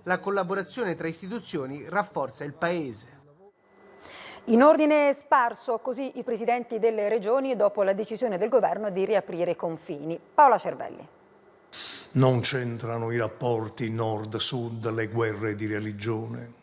La collaborazione tra istituzioni rafforza il Paese. In ordine sparso, così i presidenti delle regioni dopo la decisione del governo di riaprire i confini. Paola Cervelli. Non c'entrano i rapporti nord-sud, le guerre di religione.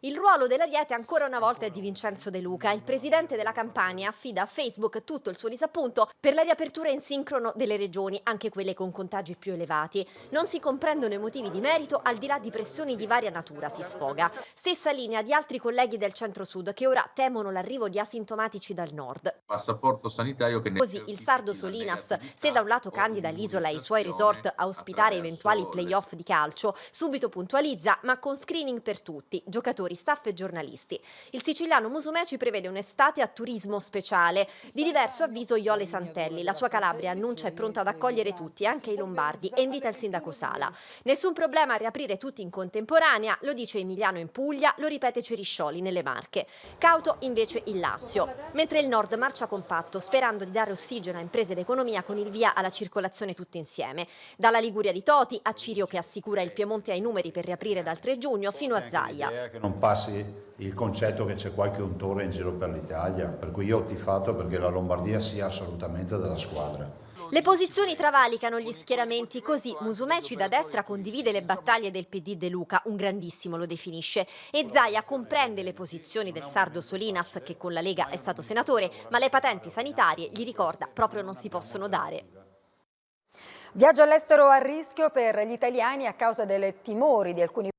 Il ruolo dell'Ariete ancora una volta è di Vincenzo De Luca. Il presidente della Campania affida a Facebook tutto il suo disappunto per la riapertura in sincrono delle regioni, anche quelle con contagi più elevati. Non si comprendono i motivi di merito, al di là di pressioni di varia natura, si sfoga. Stessa linea di altri colleghi del centro-sud che ora temono l'arrivo di asintomatici dal nord. Passaporto sanitario che Così il sardo Solinas, se da un lato candida l'isola e i suoi resort a ospitare eventuali play-off di calcio, subito puntualizza, ma con screening per tutti, giocatori, staff e giornalisti. Il siciliano Musumeci prevede un'estate a turismo speciale. Di diverso avviso Iole Santelli. La sua Calabria annuncia è pronta ad accogliere tutti, anche i lombardi, e invita il sindaco Sala. Nessun problema a riaprire tutti in contemporanea, lo dice Emiliano in Puglia, lo ripete Ceriscioli nelle Marche. Cauto invece il Lazio. Mentre il nord marcia compatto, sperando di dare ossigeno a imprese ed economia con il via alla circolazione tutti insieme. Dalla Liguria di Toti a Cirio che assicura il Piemonte ai numeri per riaprire dal 3 giugno fino a Zaia. Che non passi il concetto che c'è qualche untore in giro per l'Italia, per cui io ho tifato perché la Lombardia sia assolutamente della squadra. Le posizioni travalicano gli schieramenti, così Musumeci da destra condivide le battaglie del PD De Luca, un grandissimo lo definisce, e Zaia comprende le posizioni del sardo Solinas, che con la Lega è stato senatore, ma le patenti sanitarie, gli ricorda, proprio non si possono dare. Viaggio all'estero a rischio per gli italiani a causa dei timori di alcuni